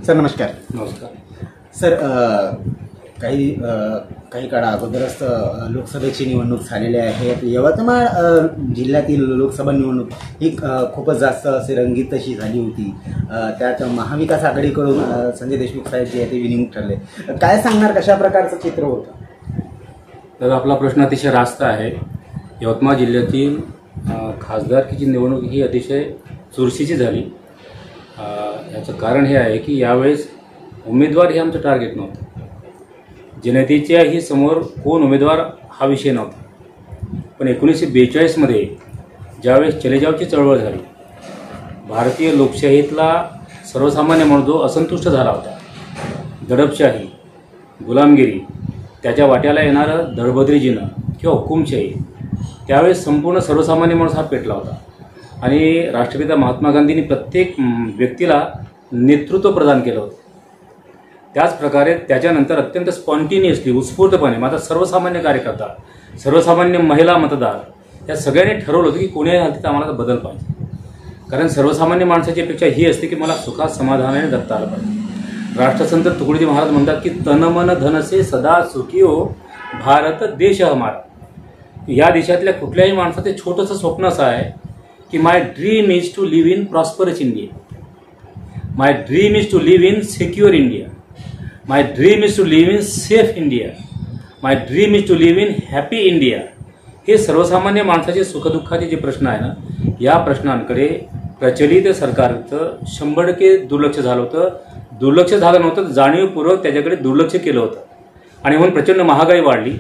Sir नमस्कार. नमस्कार sir, काही काळा अगोदरच लोकसभेची निवडणूक झालेली आहे. यवतमाळ जिल्ह्यातील लोकसभा निवडणूक ही खूपच जास्त अशी रंगीत अशी झाली होती. त्यात महाविकास आघाडीकडून संजय देशमुख साहेब जे आहे ते विनिमुख ठरले. काय सांगणार, कशा प्रकारचं चित्र होतं? तर आपला प्रश्न अतिशय रास्त आहे. यवतमाळ जिल्ह्यातील खासदारकीची निवडणूक ही अतिशय चुरशीची झाली. याचं कारण हे आहे की यावेळेस उमेदवार हे आमचं टार्गेट नव्हतं. जनतेच्याही समोर कोण उमेदवार हा विषय नव्हता. पण 1942मध्ये ज्यावेळेस चलेजावची चळवळ झाली, भारतीय लोकशाहीतला सर्वसामान्य माणूस जो असंतुष्ट झाला होता, दडपशाही, गुलामगिरी, त्याच्या वाट्याला येणारं दळभद्रीजीनं किंवा हुकुमशाही, त्यावेळेस संपूर्ण सर्वसामान्य माणूस हा पेटला होता. आणि राष्ट्रपिता महात्मा गांधींनी प्रत्येक व्यक्तीला नेतृत्व प्रदान केलं होतं. त्याच प्रकारे त्याच्यानंतर अत्यंत स्पॉन्टिनियसली, उत्स्फूर्तपणे माझा सर्वसामान्य कार्यकर्ता, सर्वसामान्य महिला मतदार या सगळ्यांनी ठरवलं होतं की कोण्याही हालतीत आम्हाला बदल पाहिजे. कारण सर्वसामान्य माणसाची अपेक्षा ही असते की मला सुखात समाधानाने जगता आलं पाहिजे. राष्ट्रसंत तुकडोजी महाराज म्हणतात की तन मन धन से सदा सुखी हो, भारत देश हमारा. या देशातल्या कुठल्याही माणसाचं छोटंसं स्वप्न असं आहे की my dream is to live in prosperous India, my dream is to live in secure India, my dream is to live in safe India, my dream is to live in happy India. हे सर्वसामान्य माणसाचे सुखदुःखाचे जे प्रश्न आहे ना, या प्रश्नांकडे प्रचलित सरकारचं 100% दुर्लक्ष झालं होतं. दुर्लक्ष झालं नव्हतं, जाणीवपूर्वक त्याच्याकडे दुर्लक्ष केलं होतं. आणि म्हणून प्रचंड महागाई वाढली.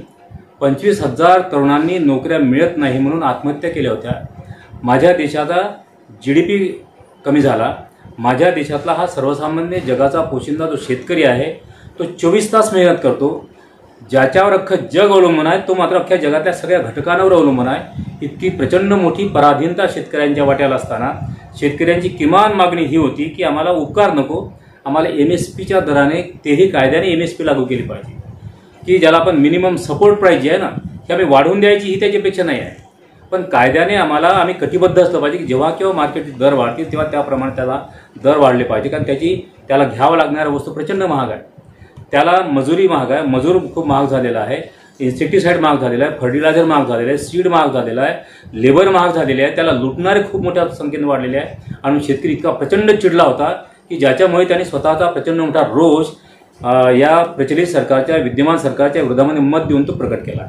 25,000 तरुणांनी नोकऱ्या मिळत नाही म्हणून आत्महत्या केल्या होत्या. माझ्या देशाचा GDP कमी झाला. माझ्या देशातला हा सर्वसामान्य जगाचा पोशिंदा जो शेतकरी आहे तो 24 तास मेहनत करतो. ज्याच्यावर अख्खं जग अवलंबून आहे तो मात्र अख्ख्या जगातल्या सगळ्या घटकांवर अवलंबून आहे. इतकी प्रचंड मोठी पराधीनता शेतकऱ्यांच्या वाट्याला असताना शेतकऱ्यांची किमान मागणी ही होती की आम्हाला उपकार नको, आम्हाला MSPच्या दराने, तेही कायद्याने MSP लागू केली पाहिजे, की ज्याला आपण मिनिमम सपोर्ट प्राईस जी आहे ना ही आम्ही वाढवून द्यायची ही त्याची अपेक्षा नाही आहे. पण कायद्याने आम्ही कटिबद्ध असलं पाहिजे की जेव्हा केव्हा मार्केटचे दर वाढतील तेव्हा त्याप्रमाणे त्याला दर वाढले पाहिजे. कारण त्याला घ्यावं लागणाऱ्या वस्तू प्रचंड महाग आहे. त्याला मजुरी महाग आहे, मजूर खूप महाग झालेला आहे, इन्सेक्टिसाईड महाग झालेला आहे, फर्टिलायझर महाग झालेलं आहे, सीड महाग झालेला आहे, लेबर महाग झालेले आहे, त्याला लुटणारे खूप मोठ्या संख्येने वाढलेले आहे. आणि शेतकरी इतका प्रचंड चिडला होता की ज्याच्यामुळे त्याने स्वतःचा प्रचंड मोठा रोष या प्रचलित सरकारच्या, विद्यमान सरकारच्या विरोधामध्ये मत देऊन तो प्रकट केला.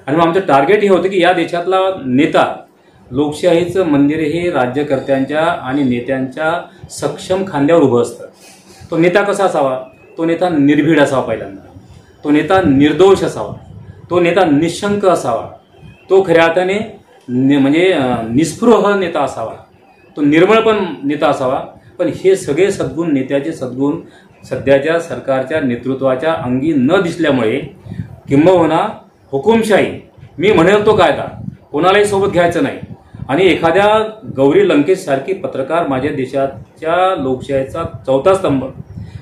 आणि मग आमचं टार्गेट हे होतं की या देशातला नेता, लोकशाहीचं मंदिर हे राज्यकर्त्यांच्या आणि नेत्यांच्या सक्षम खांद्यावर उभं असतं. तो नेता कसा असावा? तो नेता निर्भीड असावा पहिल्यांदा, तो नेता निर्दोष असावा, तो नेता निशंक असावा, तो खऱ्या अर्थाने म्हणजे निस्पृह नेता असावा, तो निर्मळ पण नेता असावा. पण हे सगळे सद्गुण, नेत्याचे सद्गुण सध्याच्या सरकारच्या नेतृत्वाच्या अंगी न दिसल्यामुळे किंबहुना हुकुमशाही, मी म्हणेल तो कायदा, कोणालाही सोबत घ्यायचं नाही. आणि एखाद्या गौरी लंकेशसारखी पत्रकार, माझ्या देशाच्या लोकशाहीचा चौथा स्तंभ,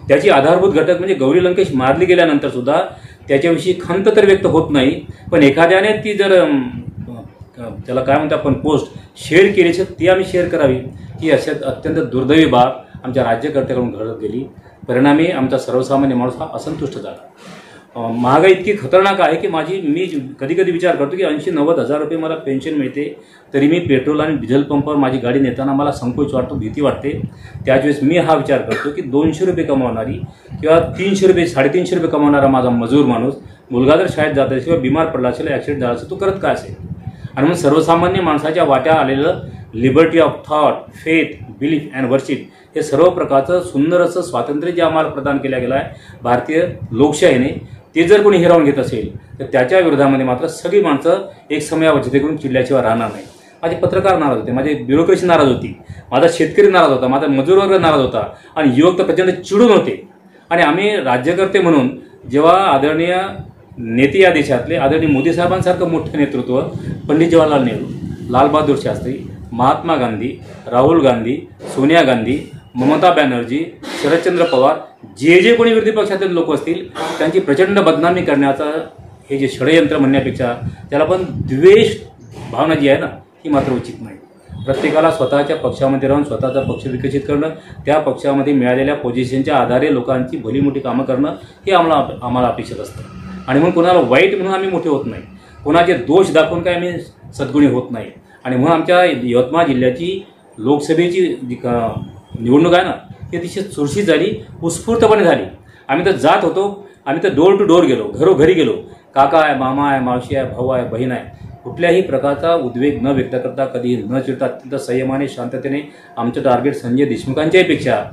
त्याची आधारभूत घटक म्हणजे गौरी लंकेश मारली गेल्यानंतर सुद्धा त्याच्याविषयी खंत तर व्यक्त होत नाही. पण एखाद्याने ती जर त्याला काय म्हणतो आपण पोस्ट शेअर केली तर ती आम्ही शेअर करावी, ही अशा अत्यंत दुर्दैवी बाब आमच्या राज्यकर्त्याकडून घडत गेली. परिणामी आमचा सर्वसामान्य माणूस हा असंतुष्ट झाला. महागाई इतकी खतरनाक आहे की मी कधी कधी विचार करतो की 80-90 हजार रुपये मला पेन्शन मिळते, तरी मी पेट्रोल आणि डिझेल पंपावर माझी गाडी नेताना मला संकोच वाटतो, भीती वाटते. त्याच वेळेस मी हा विचार करतो की 200 रुपये कमावणारी किंवा 300 रुपये, 350 रुपये कमावणारा माझा मजूर माणूस, मुलगा जर शाळेत जात असेल किंवा बिमार पडला असेल, ॲक्सिडेंट झाला असेल, तो करत काय असेल? आणि मग सर्वसामान्य माणसाच्या वाट्या आलेलं liberty of thought, faith, belief and worship हे सर्व प्रकारचं सुंदर असं स्वातंत्र्य जे आम्हाला प्रदान केलं गेलं आहे भारतीय लोकशाहीने, ते जर कोणी हिरावून घेत असेल तर त्याच्या विरोधामध्ये मात्र सगळी माणसं एक समयावच्छेदे करून चिडल्याशिवाय राहणार नाही. माझे पत्रकार नाराज होते, माझी ब्युरोक्रेसी नाराज होती, माझा शेतकरी नाराज होता, माझा मजूर वर्ग नाराज होता आणि युवक तर प्रचंड चिडून होते. आणि आम्ही राज्यकर्ते म्हणून जेव्हा आदरणीय नेते या देशातले आदरणीय मोदी साहेबांसारखं मोठं नेतृत्व, पंडित जवाहरलाल नेहरू, लालबहादूर शास्त्री, महात्मा गांधी, राहुल गांधी, सोनिया गांधी, ममता बॅनर्जी, शरदचंद्र पवार, जे कोणी विरोधी पक्षातील लोक असतील त्यांची प्रचंड बदनामी करण्याचं हे जे षडयंत्र म्हणण्यापेक्षा त्याला पण द्वेष भावना जी आहे ना ही मात्र उचित नाही. प्रत्येकाला स्वतःच्या पक्षामध्ये राहून स्वतःचा पक्ष विकसित करणं, त्या पक्षामध्ये मिळालेल्या पोझिशनच्या आधारे लोकांची भली मोठी कामं करणं हे आम्हाला अपेक्षित असतं. आणि म्हणून कोणाला वाईट म्हणून आम्ही मोठे होत नाही, कोणाचे दोष दाखवून काय आम्ही सद्गुणी होत नाही. आणि म्हणून आमच्या यवतमाळ जिल्ह्याची लोकसभेची जी निवडणूक आहे ना, ती अतिशय चुरशी झाली, उत्स्फूर्तपणे झाली. आम्ही तर जात होतो, आम्ही तर डोर टू डोर गेलो, घरोघरी गेलो. काका आहे, मामा आहे, मावशी आहे, भाऊ आहे, बहीण आहे. कुठल्याही प्रकारचा उद्वेग न व्यक्त करता, कधी न चिडता, अत्यंत संयमाने शांततेने आमचं टार्गेट संजय देशमुखांच्याही पेक्षा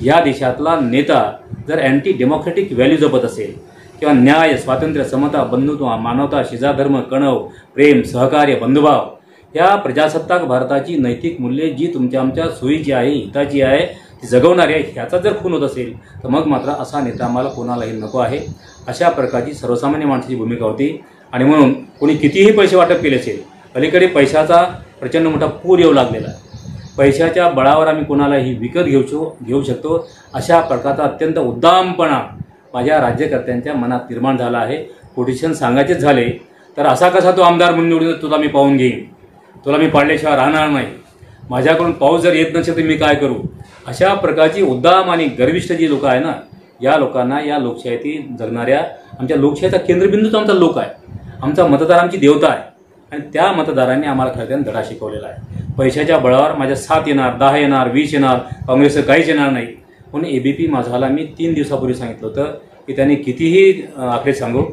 या देशातला नेता जर अँटी डेमोक्रेटिक व्हॅल्यू जपत असेल किंवा न्याय, स्वातंत्र्य, समता, बंधुत्व, मानवता, शेजाधर्म, कणव, प्रेम, सहकार्य, बंधुभाव या प्रजासत्ताक भारताची नैतिक मूल्ये जी तुमच्या आमच्या सोयीची आहे, हिताची आहे, ती जगवणारी आहे, ह्याचा जर खून होत असेल तर मग मात्र असा नेता आम्हाला कोणालाही नको आहे. अशा प्रकारची सर्वसामान्य माणसाची भूमिका होती. आणि म्हणून कोणी कितीही पैसे वाटप केले असेल, अलीकडे पैशाचा प्रचंड मोठा पूर येऊ लागलेला आहे. पैशाच्या बळावर आम्ही कोणालाही विकत घेऊ शकतो, अशा प्रकारचा अत्यंत उद्दामपणा माझ्या राज्यकर्त्यांच्या मनात निर्माण झाला आहे. कोटेशन सांगायचेच झाले तर असा कसा तो आमदार म्हणून निवडून तुला मी पाहून घेईन, तुला मी पाडल्याशिवाय राहणार नाही, माझ्याकडून पाऊस जर येत नसेल तर मी काय करू, अशा प्रकारची उद्दाम आणि गर्विष्ठ जी लोकं आहे ना, या लोकांना, या लोकशाहीत जगणाऱ्या आमच्या लोकशाहीचा केंद्रबिंदूच आमचा लोक आहे, आमचा मतदार आमची देवता आहे. आणि त्या मतदारांनी आम्हाला खरं धडा शिकवलेला आहे. पैशाच्या बळावर माझ्या 7 येणार, 10 येणार, 20 येणार, काँग्रेसचं काहीच येणार नाही. म्हणून ABP माझाला मी 3 दिवसापूर्वी सांगितलं होतं की त्यांनी कितीही आकडे सांगू,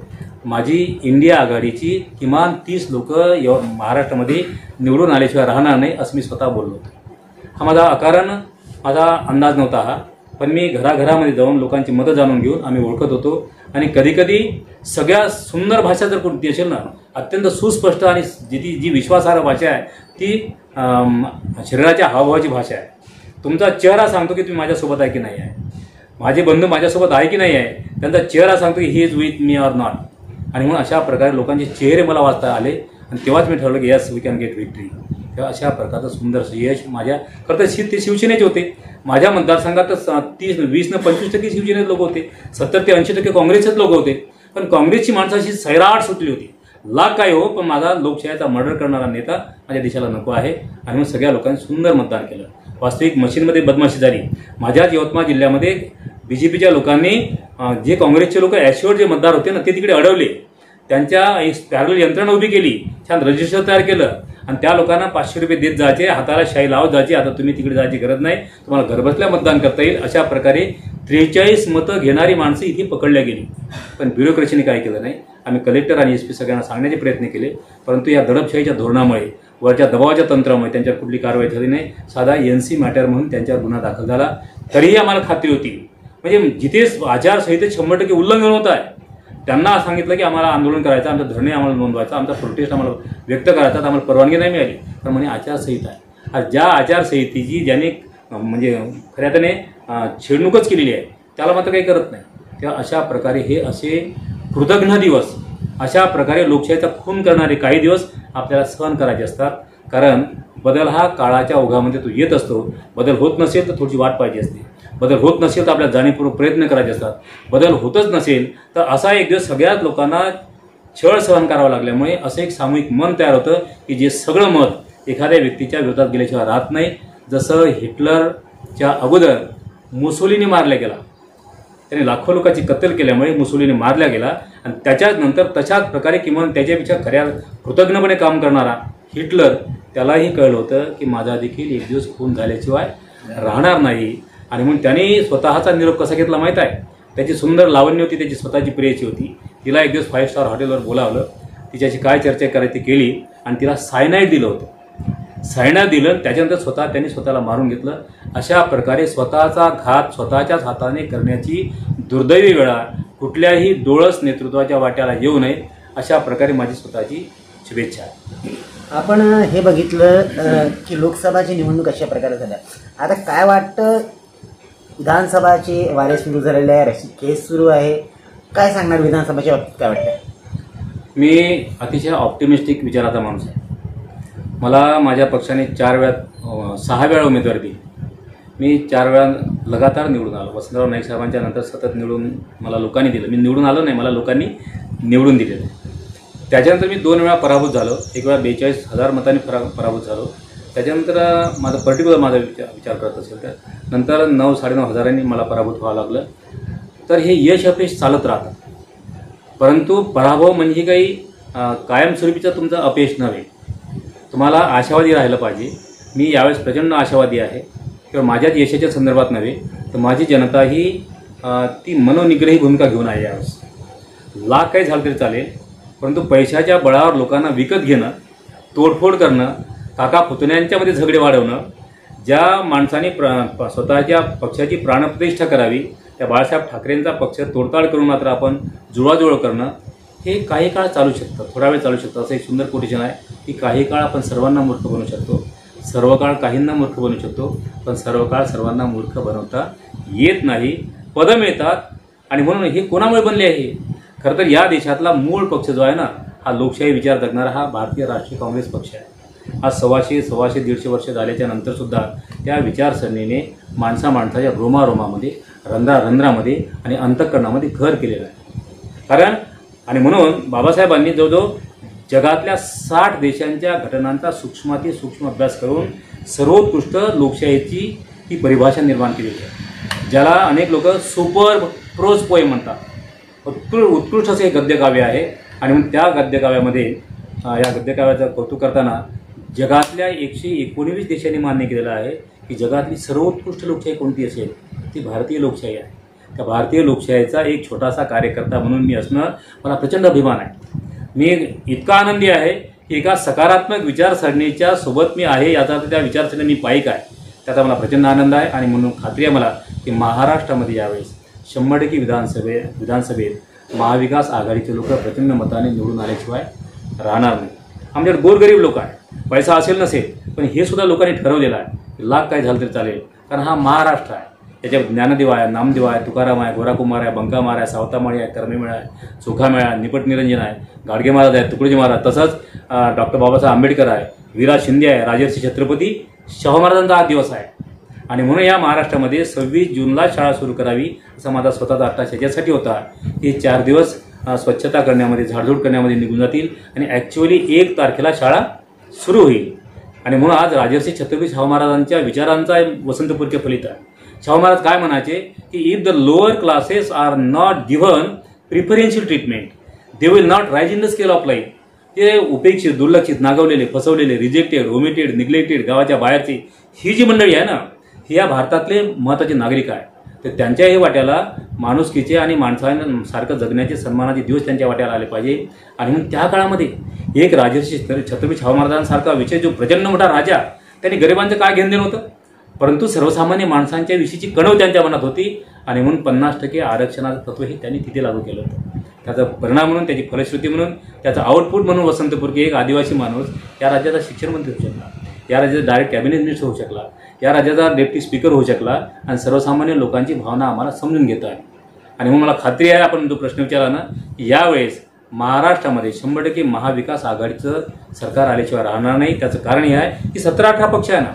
माझी इंडिया आघाडीची किमान 30 लोक महाराष्ट्रामध्ये निवडून आल्याशिवाय राहणार नाही, असं मी स्वतः बोललो होतो. हा माझा अकारण माझा अंदाज नव्हता हा, पण मी घराघरामध्ये जाऊन लोकांची मतं जाणून घेऊन आम्ही ओळखत होतो. आणि कधीकधी सगळ्यात सुंदर भाषा जर कोणती असेल ना, अत्यंत सुस्पष्ट आणि जी विश्वासार्ह भाषा आहे ती शरीराच्या हावभावाची भाषा आहे. तुमचा चेहरा सांगतो की तुम्ही माझ्यासोबत आहे की नाही आहे, माझे बंधू माझ्यासोबत आहे की नाही आहे, त्यांचा चेहरा सांगतो की he is with me or not. आणि म्हणून अशा प्रकारे लोकांचे चेहरे मला वाचता आले आणि तेव्हाच मी ठरवलं की yes we can get victory. तेव्हा अशा प्रकारचं सुंदर यश माझ्या खरं तर ते शिवसेनेचे होते. माझ्या मतदारसंघात 20-25% शिवसेनेचे लोक होते, 70 ते 80% काँग्रेसचेच लोक होते. पण काँग्रेसची माणसाची सैराट सुटली होती. लाख काय हो, पण माझा लोकशाहीचा मर्डर करणारा नेता माझ्या देशाला नको आहे. आणि मग सगळ्या लोकांनी सुंदर मतदान केलं. वास्तविक मशीनमध्ये बदमाशी झाली. माझ्याच यवतमाळ जिल्ह्यामध्ये BJPच्या लोकांनी जे काँग्रेसचे लोक ॲश्युअर जे मतदार होते ना, ते तिकडे अडवले. त्यांच्या पॅरल यंत्रणा उभी केली, छान रजिस्टर तयार केलं आणि त्या लोकांना 500 रुपये देत जायचे, हाताला शाई लावत जायची, आता तुम्ही तिकडे जायची गरज नाही, तुम्हाला घरबसल्या मतदान करता येईल. अशा प्रकारे 43 मतं घेणारी माणसं इथे पकडल्या गेली. पण ब्युरोक्रेसीने काय केलं नाही. आम्ही कलेक्टर आणि SP सगळ्यांना सांगण्याचे प्रयत्न केले, परंतु या दडपशाहीच्या धोरणामुळे, वरच्या दबावाच्या तंत्रामुळे त्यांच्यावर कुठली कारवाई झाली नाही. साधा NC मॅटर म्हणून त्यांच्यावर गुन्हा दाखल झाला. तरीही आम्हाला खात्री होती, म्हणजे जिथे आचारसंहितेत 100% उल्लंघन होत आहे त्यांना सांगितलं की आम्हाला आंदोलन करायचं, आमचा धरणे आम्हाला नोंदवायचा, आमचा प्रोटेस्ट आम्हाला व्यक्त करायचा, तर आम्हाला परवानगी नाही मिळाली. तर म्हणे आचारसंहिता आहे. ज्या आचारसंहितेची ज्याने म्हणजे खऱ्या त्याने छेडणूकच केलेली आहे त्याला मात्र काही करत नाही. तेव्हा अशा प्रकारे हे असे कृतघ्न दिवस, अशा प्रकारे लोकशाहीचा खून करणारे काही दिवस आपल्याला सहन करायचे असतात. कारण बदल हा काळाच्या ओघामध्ये तो येत असतो. बदल होत नसेल तर थोडीशी वाट पाहिजे असते. बदल होत नसेल तर आपल्या जाणीवपूर्वक प्रयत्न करायचे असतात. बदल होतच नसेल तर असा एक दिवस सगळ्याच लोकांना छळ सहन करावा लागल्यामुळे असं एक सामूहिक मन तयार होतं की जे सगळं मत एखाद्या व्यक्तीच्या विरोधात गेल्याशिवाय राहत नाही. जसं हिटलरच्या अगोदर मुसोलिनी मारला गेला, त्याने लाखो लोकांची कत्तल केल्यामुळे मुसोलिनी मारला गेला आणि त्याच्याच नंतर तशाच प्रकारे किंवा त्याच्यापेक्षा खऱ्या कृतज्ञपणे काम करणारा हिटलर, त्यालाही कळलं होतं की माझा देखील एक दिवस खून झाल्याशिवाय राहणार नाही. आणि म्हणून त्याने स्वतःचा निरोप कसा घेतला माहीत आहे. त्याची सुंदर लावण्य होती, त्याची स्वतःची प्रियची होती. तिला एक दिवस 5 स्टार हॉटेलवर बोलावलं, तिच्याशी काय चर्चा करायची केली आणि तिला सायनाईड दिलं होतं. सायनाईड दिलं, त्याच्यानंतर त्यांनी स्वतःला मारून घेतलं. अशा प्रकारे स्वतःचा घात स्वतःच्याच हाताने करण्याची दुर्दैवी वेळा कुठल्याही डोळस नेतृत्वाच्या वाट्याला येऊ नये, अशा प्रकारे माझी स्वतःची शुभेच्छा आहे. आपण हे बघितलं की लोकसभाची निवडणूक अशा प्रकारे झाल्या. आता काय वाटतं, विधानसभाचे वारे सुरू झालेले आहे, रशी केस सुरू आहे, काय सांगणार विधानसभाच्या बाबतीत, काय वाटतं? मी अतिशय ऑप्टिमिस्टिक विचाराचा माणूस आहे. मला माझ्या पक्षाने 6 वेळा उमेदवारी दिली. मी 4 वेळा लगातार निवडून आलो. वसंतराव नाईक साहेबांच्या नंतर सतत निवडून मला लोकांनी दिलं. मी निवडून आलो नाही, मला लोकांनी निवडून दिलेलं. त्याच्यानंतर मी 2 वेळा पराभूत झालो. एक वेळा 42,000 मतांनी पराभूत झालो. त्याच्यानंतर माझा पर्टिक्युलर माझा विचार करत असेल तर नंतर 9-9.5 हजारांनी मला पराभूत व्हावं लागलं. तर हे यश अपयश चालत राहतं, परंतु पराभव म्हणजे काही कायमस्वरूपीचं तुमचं अपयश नव्हे. तुम्हाला आशावादी राहिलं पाहिजे. मी यावेळेस प्रचंड आशावादी आहे. किंवा माझ्याच यशाच्या संदर्भात नव्हे तर माझी जनता ही ती मनोनिग्रही भूमिका घेऊन आहे. यावेळेस लाख काही झालं तरी चालेल, परंतु पैशाच्या बळावर लोकांना विकत घेणं, तोडफोड करणं, काका पुतण्यांच्यामध्ये झगडे वाढवणं, ज्या माणसाने स्वतःच्या पक्षाची प्राणप्रतिष्ठा करावी त्या बाळासाहेब ठाकरेंचा पक्ष तोडताड करून मात्र आपण जुळवाजुळव करणं, हे काही काळ चालू शकतं, थोडा वेळ चालू शकतं. असं एक सुंदर कोटेशन आहे की काही काळ आपण सर्वांना मूर्ख बनवू शकतो, सर्व काळ काहींना मूर्ख बनवू शकतो, पण सर्व काळ सर्वांना मूर्ख बनवता येत नाही. पदं मिळतात आणि म्हणून हे कोणामुळे बनले आहे? खरं तर या देशातला मूळ पक्ष जो आहे ना, हा लोकशाही विचार जगणारा हा भारतीय राष्ट्रीय काँग्रेस पक्ष आहे. आज 100-150 वर्ष झाल्याच्या नंतरसुद्धा त्या विचारसरणीने माणसाच्या रोमारोमामध्ये, रंध्रामध्ये आणि अंतःकरणामध्ये घर केलेलं आहे. कारण आणि म्हणून बाबासाहेबांनी जवळजवळ जगातल्या 60 देशांच्या घटनांचा सूक्ष्म अभ्यास करून सर्वोत्कृष्ट लोकशाहीची ही परिभाषा निर्माण केलेली आहे, ज्याला अनेक लोक सुपर प्रोज पोएम म्हणतात. उत्कृष्ट असे गद्यकाव्य आहे. आणि मग त्या गद्यकाव्यामध्ये या गद्यकाव्याचं कौतुक करताना जगातल्या 119 देशांनी मान्य केलेलं आहे की जगातली सर्वोत्कृष्ट लोकशाही कोणती असेल ती भारतीय लोकशाही आहे. त्या भारतीय लोकशाहीचा एक छोटासा कार्यकर्ता म्हणून मी असणं मला प्रचंड अभिमान आहे. मी इतका आनंदी आहे की एका सकारात्मक विचारसरणीच्या सोबत मी आहे, याचा त्या विचारसरणी मी पाईक आहे, त्याचा मला प्रचंड आनंद आहे. आणि म्हणून खात्री आहे मला की महाराष्ट्रामध्ये यावेळेस 100% विधानसभेत महाविकास आघाडीचे लोक प्रचंड मताने निवडून आल्याशिवाय राहणार नाही. आमच्याकडे गोरगरीब लोक आहे, पैसा असेल नसेल, पण हे सुद्धा लोकांनी ठरवलेलं आहे. लाख काय झालं तरी चालेल, कारण हा महाराष्ट्र आहे. त्याच्यात ज्ञानदेव आहे, नामदेव आहे, तुकाराम आहे, गोराकुमार आहे, बंकामार आहे, सावतामाळी आहे, कर्मेमेळा आहे, चोखामेळा आहे, निपट निरंजन आहे, गाडगे महाराज आहे, तुकडोजी महाराज, तसंच डॉक्टर बाबासाहेब आंबेडकर आहे, विरा शिंदे आहे, राजर्षी छत्रपती शाहू महाराजांचा हा दिवस आहे. आणि म्हणून या महाराष्ट्रामध्ये 26 जूनला शाळा सुरू करावी असा माझा स्वतःचा अट्टास याच्यासाठी होता की 4 दिवस स्वच्छता करण्यामध्ये, झाडझूड करण्यामध्ये निघून जातील आणि ॲक्च्युअली 1 तारखेला शाळा सुरू होईल. आणि म्हणून आज राजर्षी छत्रपती शाहू महाराजांच्या विचारांचा वसंतपूरचे फलित आहे. शाहू महाराज काय म्हणायचे की if the lower classes are not given preferential treatment they will not rise in the scale of life. ते उपेक्षित, दुर्लक्षित, नागवलेले, फसवलेले, रिजेक्टेड, ओमिटेड, निग्लेक्टेड, गावाच्या बाहेरची ही जी मंडळी आहे ना, ही या भारतातले महत्त्वाचे नागरिक आहे. तर त्यांच्याही वाट्याला माणुसकीचे आणि माणसासारखं जगण्याचे सन्मानाचे दिवस त्यांच्या वाट्याला आले पाहिजे. आणि म्हणून त्या काळामध्ये एक राजर्षी छत्रपती शाहू महाराजांसारखा विषय जो प्रचंड मोठा राजा, त्यांनी गरिबांचं काय घेणं देणं होतं, परंतु सर्वसामान्य माणसांच्या विषयीची कणव त्यांच्या मनात होती. आणि म्हणून 50% आरक्षणाचं तत्व हे त्यांनी तिथे लागू केलं होतं. त्याचा परिणाम म्हणून, त्याची फलश्रुती म्हणून, त्याचा आउटपुट म्हणून वसंतपूरके एक आदिवासी माणूस या राज्याचा शिक्षण मंत्री होऊ शकला, या राज्याचा डायरेक्ट कॅबिनेट मिनिस्टर होऊ शकला, या राज्याचा डेप्टी स्पीकर होऊ शकला आणि सर्वसामान्य लोकांची भावना आम्हाला समजून घेत आहे. आणि म्हणून मला खात्री आहे, आपण जो प्रश्न विचारला ना, यावेळेस महाराष्ट्रामध्ये 100% महाविकास आघाडीचं सरकार आल्याशिवाय राहणार नाही. त्याचं कारण हे आहे की 17-18 पक्ष आहे ना,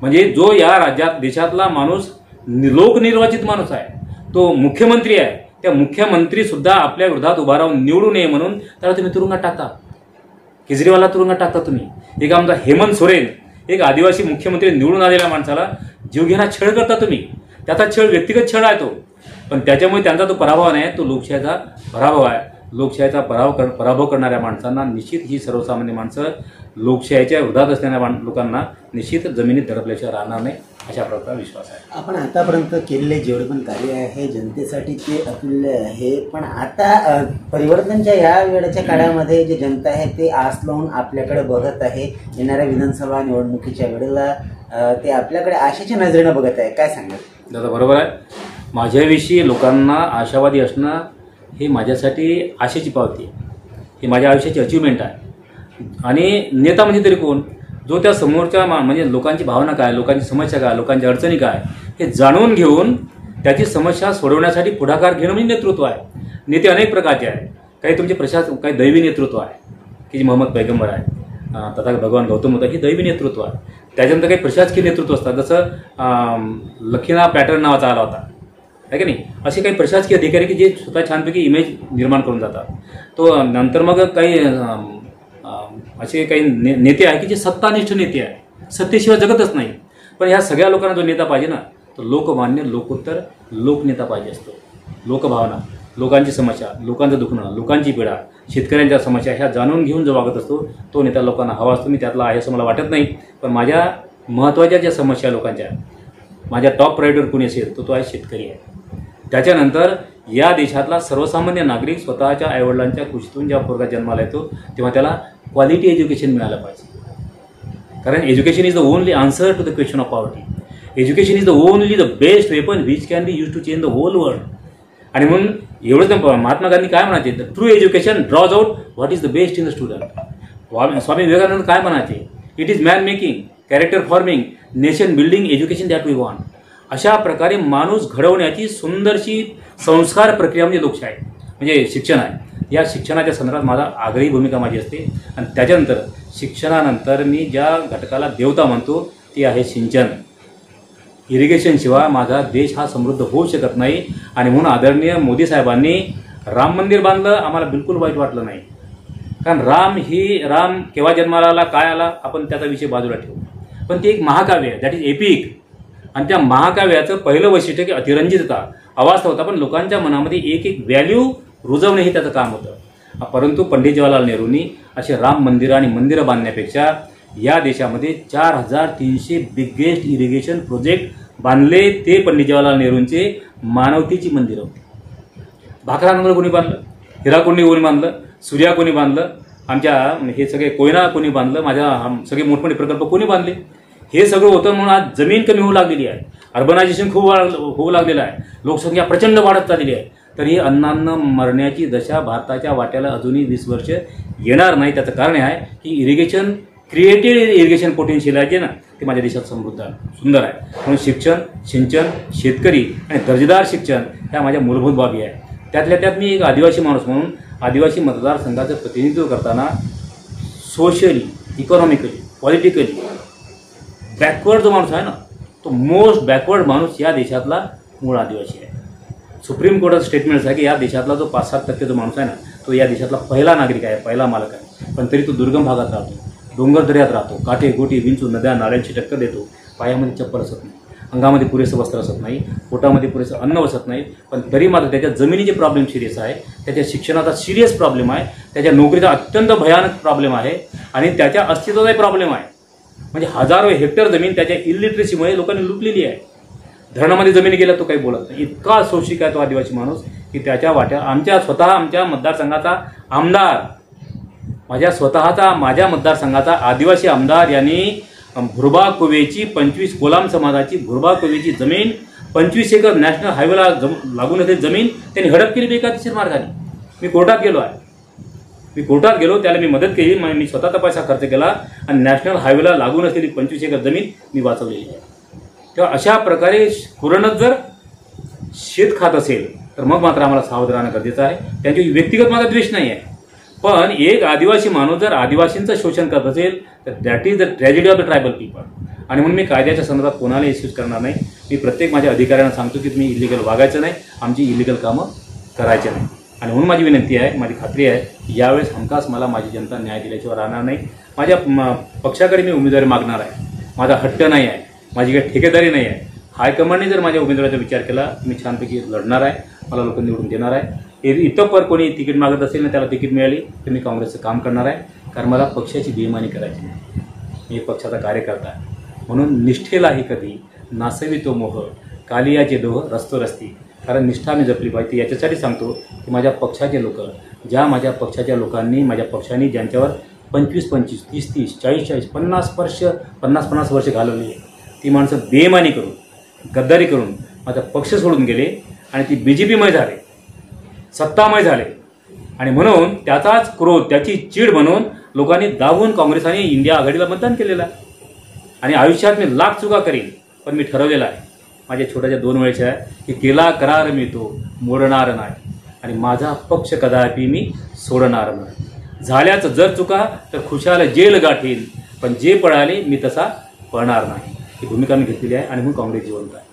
म्हणजे जो या राज्यात देशातला माणूस लोकनिर्वाचित माणूस आहे, तो मुख्यमंत्री आहे, त्या मुख्यमंत्रीसुद्धा आपल्या विरोधात उभा राहून निवडू नये म्हणून त्याला तुम्ही तुरुंगात टाकता, केजरीवालला तुरुंगात टाकता तुम्ही. एक आमचा हेमंत सोरेन, एक आदिवासी मुख्यमंत्री निवडून आलेल्या माणसाला जीवघेणा छळ करता तुम्ही. त्याचा छळ व्यक्तिगत छळ आहे तो, पण त्याच्यामुळे त्यांचा तो पराभव नाही, तो लोकशाहीचा पराभव आहे. लोकशाहीचा पराभव करणाऱ्या माणसांना निश्चित ही सर्वसामान्य माणसं लोकशाहीच्या विरोधात असणाऱ्या लोकांना निश्चित जमिनीत धडकल्याशिवाय राहणार नाही, अशा प्रकारचा विश्वास आहे. आपण आतापर्यंत केलेले जेवढे पण कार्य आहे जनतेसाठी ते अतुल्य आहे. पण आता परिवर्तनच्या या वेळेच्या काळामध्ये जे जनता आहे ते आस लावून आपल्याकडे बघत आहे. येणाऱ्या विधानसभा निवडणुकीच्या वेळेला ते आपल्याकडे आशेच्या नजरेनं बघत आहे. काय सांगाल दादा? बरोबर आहे. माझ्याविषयी लोकांना आशावादी असणं हे माझ्यासाठी आशेची पावती आहे, ही माझ्या आयुष्याची अचिव्हमेंट आहे. आणि नेता म्हणजे तरी कोण, जो त्या समोरच्या म्हणजे लोकांची भावना काय, लोकांची समस्या काय, लोकांच्या अडचणी काय हे जाणून घेऊन त्याची समस्या सोडवण्यासाठी पुढाकार घेणं म्हणजे नेतृत्व आहे. नेते अनेक प्रकारचे आहेत. काही तुमचे काही दैवी नेतृत्व आहे की जे मोहम्मद पैगंबर आहे, तथा भगवान गौतम बुद्ध, हे दैवी नेतृत्व आहे. त्याच्यानंतर काही प्रशासकीय नेतृत्व असतात, जसं लखीना पॅटर्न नावाचा आला होता आहे की नाही. असे काही प्रशासकीय अधिकारी की जे स्वतः छानपैकी इमेज निर्माण करून जातात. तो नंतर मग काही असे काही नेते आहे की जे सत्तानिष्ठ नेते आहे. सत्तेशिवाय जगतच नाही. पण ह्या सगळ्या लोकांना जो नेता पाहिजे ना, तो लोकमान्य, लोकोत्तर, लोकनेता पाहिजे असतो. लोकभावना, लोकांची समस्या, लोकांचं दुखणं, लोकांची पीडा, शेतकऱ्यांच्या समस्या ह्या जाणून घेऊन जो वागत असतो तो नेता लोकांना हवा असतो. मी त्यातला आहे असं मला वाटत नाही. पण माझ्या महत्त्वाच्या ज्या समस्या लोकांच्या, माझ्या टॉप प्रायोरिटीवर कोणी असेल तो आहे शेतकरी आहे. त्याच्यानंतर या देशातला सर्वसामान्य नागरिक स्वतःच्या आईवडिलांच्या कुशीतून जेव्हा पोरगा जन्माला येतो तेव्हा त्याला क्वालिटी एज्युकेशन मिळालं पाहिजे. कारण education is the only answer to the question of poverty. Education is the only the best weapon which can be use to change the whole world. आणि म्हणून एवढंच महात्मा गांधी काय म्हणायचे, the true education draws out what is the best in the student. Swami Vivekananda काय म्हणायचे, it is man making, character forming, nation building education that we want. अशा प्रकारे माणूस घडवण्याची सुंदरशी संस्कार प्रक्रिया म्हणजे लोकशाही म्हणजे शिक्षण आहे. या शिक्षणाच्या संदर्भात माझा आग्रही भूमिका माझी असते. आणि त्याच्यानंतर शिक्षणानंतर मी ज्या घटकाला देवता म्हणतो ती आहे सिंचन. इरिगेशनशिवाय माझा देश हा समृद्ध होऊ शकत नाही. आणि म्हणून आदरणीय मोदी साहेबांनी राम मंदिर बांधलं, आम्हाला बिलकुल वाईट वाटलं नाही. कारण राम केव्हा जन्माला आला, काय आला, आपण त्याचा विषय बाजूला ठेवू. पण ते एक महाकाव्य आहे, दॅट इज एपिक. आणि त्या महाकाव्याचं पहिलं वैशिष्ट्य की अतिरंजितता, अवास्तव होता, पण लोकांच्या मनामध्ये एक एक व्हॅल्यू रुजवणे हे त्याचं काम होतं. परंतु पंडित जवाहरलाल नेहरूंनी असे राम मंदिरं आणि मंदिरं बांधण्यापेक्षा या देशामध्ये 4300 बिगेस्ट इरिगेशन प्रोजेक्ट बांधले. ते पंडित जवाहरलाल नेहरूंचे मानवतेची मंदिरं होती. भाकरानगर कोणी बांधलं, हिराकुंडी कोणी बांधलं, सूर्या कोणी बांधलं, आमच्या हे सगळे कोयना कोणी बांधलं, माझ्या सगळे मोठमोठे प्रकल्प कोणी बांधले. हे सगळं होतं म्हणून आज जमीन कमी होऊ लागलेली आहे, अर्बनायझेशन खूप होऊ लागलेलं आहे, लोकसंख्या प्रचंड वाढत चाललेली आहे. तरी अन्नान्न मरण्याची दशा भारताच्या वाट्याला अजूनही 20 वर्ष येणार नाही. त्याचं कारण आहे की इरिगेशन, क्रिएटेड इरिगेशन पोटेन्शियल आहे जे ना ते माझ्या देशात समृद्ध आहे, सुंदर आहे. म्हणून शिक्षण, सिंचन, शेतकरी आणि दर्जेदार शिक्षण ह्या माझ्या मूलभूत बाबी आहे. त्यातल्या त्यात मी एक आदिवासी माणूस म्हणून आदिवासी मतदारसंघाचं प्रतिनिधित्व करताना सोशली, इकॉनॉमिकली, पॉलिटिकली बॅकवर्ड जो माणूस आहे ना, तो मोस्ट बॅकवर्ड माणूस या देशातला मूळ आदिवासी आहे. सुप्रीम कोर्टाचं स्टेटमेंट आहे की या देशातला जो 5-7% जो माणूस आहे ना तो या देशातला पहिला नागरिक आहे, पहिला मालक आहे. पण तरी तो दुर्गम भागात राहतो, डोंगर दऱ्यात राहतो, काठे गोटी विंचू नद्या नाल्यांची टक्कर देतो. पायामध्ये चप्पल असत नाही, अंगामध्ये पुरेसं वस्त्र असत नाही, पोटामध्ये पुरेसं अन्न बसत नाही. पण तरी मात्र त्याच्या जमिनीचे प्रॉब्लेम सिरियस आहे, त्याच्या शिक्षणाचा सिरियस प्रॉब्लेम आहे, त्याच्या नोकरीचा अत्यंत भयानक प्रॉब्लेम आहे आणि त्याच्या अस्तित्वाचाही प्रॉब्लेम आहे. म्हणजे हजारो हेक्टर जमीन त्याच्या इलिटरेसीमुळे लोकांनी लुटलेली आहे. धरणामध्ये जमीन गेल्या तो काही बोलत नाही. इतका शोषिक आहे तो आदिवासी माणूस की त्याच्या वाट्या आमच्या मतदारसंघाचा आमदार, माझ्या मतदारसंघाचा आदिवासी आमदार यांनी भुरबा कोवेची 25 कोलाम समाजाची भुरबा कोवेची जमीन 25 एकर नॅशनल हायवेला लागून असलेली जमीन त्यांनी हडप केली बेकायदेशीर मार्गाने. मी कोर्टात गेलो, त्याला मी मदत केली, मी स्वतःचा पैसा खर्च केला आणि नॅशनल हायवेला लागून असलेली 25 एकर जमीन मी वाचवलेली आहे. तेव्हा अशा प्रकारे कुरणच जर शेत खात असेल तर मग मात्र आम्हाला सावध राहणं गरजेचं आहे. त्यांची व्यक्तिगत माझा द्वेष नाही आहे, पण एक आदिवासी माणूस जर आदिवासींचं शोषण करत असेल तर that is the tragedy of the tribal people. आणि म्हणून मी कायद्याच्या संदर्भात कोणाला इश्यूज करणार नाही. मी प्रत्येक माझ्या अधिकाऱ्यांना सांगतो की तुम्ही इलिगल वागायचं नाही, आमची इलिगल कामं करायचे नाही. आणि म्हणून माझी विनंती आहे, माझी खात्री आहे यावेळेस हमखास मला माझी जनता न्याय दिल्याशिवाय राहणार नाही. माझ्या पक्षाकडे मी उमेदवारी मागणार आहे, माझा हट्ट नाही आहे, माझी काही ठेकेदारी नाही आहे. हायकमांडने जर माझ्या उमेदवाराचा विचार केला मी छानपैकी लढणार आहे, मला लोक निवडून देणार आहे. इतपर कोणी तिकीट मागत असेल ना त्याला तिकीट मिळाली तर मी काँग्रेसचं काम करणार आहे. कारण मला पक्षाची बेईमानी करायची नाही, मी पक्षाचा कार्यकर्ता आहे. म्हणून निष्ठेलाही कधी नासवी तो मोह, कालियाचे डोह रस्तो रस्ती. कारण निष्ठा मी जपली पाहिजे. याच्यासाठी सांगतो की माझ्या पक्षाचे लोक, माझ्या पक्षाच्या लोकांनी, माझ्या पक्षाने ज्यांच्यावर 25-25, 30-30, 40-40, 50 वर्ष घालवली आहे, ती माणसं बेईमानी करून, गद्दारी करून माझा पक्ष सोडून गेले आणि ती BJPमय झाले, सत्तामय झाले. आणि म्हणून त्याचाच क्रोध, त्याची चीड म्हणून लोकांनी दाबून काँग्रेस आणि इंडिया आघाडीला मतदान केलेलं आहे. आणि आयुष्यात मी लाख चुका करीन, पण मी ठरवलेलं आहे माझ्या छोट्याच्या 2 वेळेच्या आहे की केला करार मी तो मोडणार नाही आणि माझा पक्ष कदापि मी सोडणार नाही. झाल्याचं जर चुका तर खुशाल जेल गाठील, पण जे पळाले मी तसा पळणार नाही. ही भूमिका मी घेतलेली आहे आणि म्हणून काँग्रेस जिवंत आहे.